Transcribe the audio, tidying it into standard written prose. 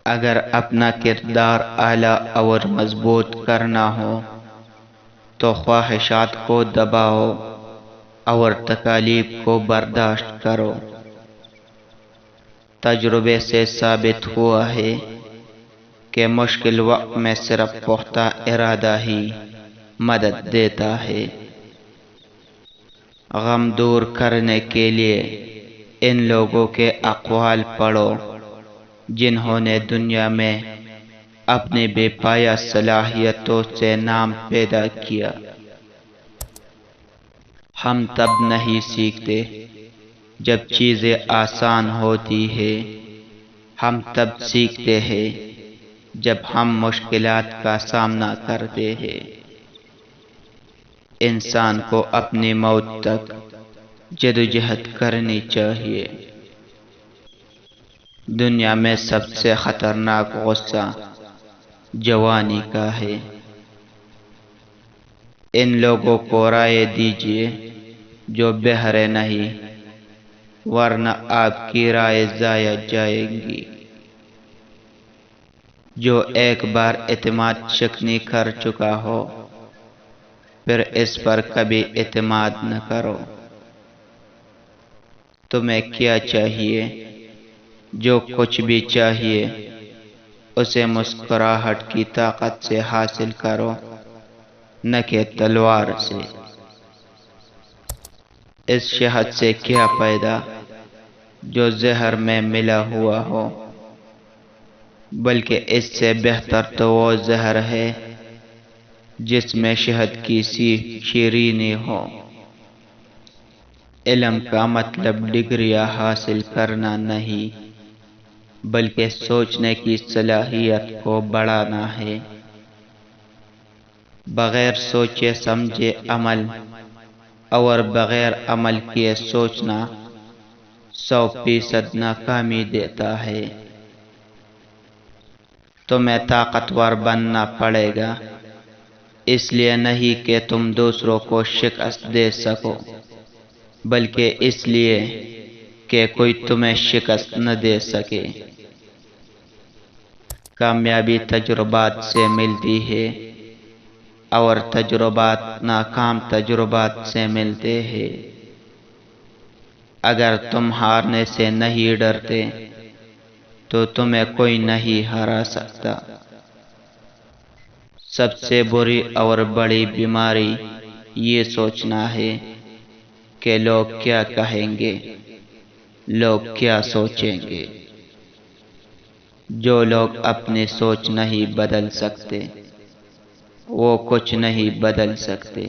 اگر اپنا کردار اعلیٰ اور مضبوط کرنا ہو تو خواہشات کو دباؤ اور تکالیف کو برداشت کرو۔ تجربے سے ثابت ہوا ہے کہ مشکل وقت میں صرف پختہ ارادہ ہی مدد دیتا ہے۔ غم دور کرنے کے لیے ان لوگوں کے اقوال پڑھو جنہوں نے دنیا میں اپنی بے پایہ صلاحیتوں سے نام پیدا کیا۔ ہم تب نہیں سیکھتے جب چیزیں آسان ہوتی ہیں، ہم تب سیکھتے ہیں جب ہم مشکلات کا سامنا کرتے ہیں۔ انسان کو اپنی موت تک جدوجہد کرنی چاہیے۔ دنیا میں سب سے خطرناک غصہ جوانی کا ہے۔ ان لوگوں کو رائے دیجیے جو بہرے نہیں، ورنہ آپ کی رائے ضائع جائے گی۔ جو ایک بار اعتماد شکنی کر چکا ہو پھر اس پر کبھی اعتماد نہ کرو۔ تمہیں کیا چاہیے؟ جو کچھ بھی چاہیے اسے مسکراہٹ کی طاقت سے حاصل کرو، نہ کہ تلوار سے۔ اس شہد سے کیا فائدہ جو زہر میں ملا ہوا ہو، بلکہ اس سے بہتر تو وہ زہر ہے جس میں شہد کی سی شیرینی ہو۔ علم کا مطلب ڈگریاں حاصل کرنا نہیں، بلکہ سوچنے کی صلاحیت کو بڑھانا ہے۔ بغیر سوچے سمجھے عمل اور بغیر عمل کیے سوچنا 100% ناکامی دیتا ہے۔ تمہیں طاقتور بننا پڑے گا، اس لیے نہیں کہ تم دوسروں کو شکست دے سکو، بلکہ اس لیے کہ کوئی تمہیں شکست نہ دے سکے۔ کامیابی تجربات سے ملتی ہے اور تجربات ناکام تجربات سے ملتے ہیں۔ اگر تم ہارنے سے نہیں ڈرتے تو تمہیں کوئی نہیں ہرا سکتا۔ سب سے بری اور بڑی بیماری یہ سوچنا ہے کہ لوگ کیا کہیں گے، لوگ کیا سوچیں گے۔ جو لوگ اپنی سوچ نہیں بدل سکتے وہ کچھ نہیں بدل سکتے۔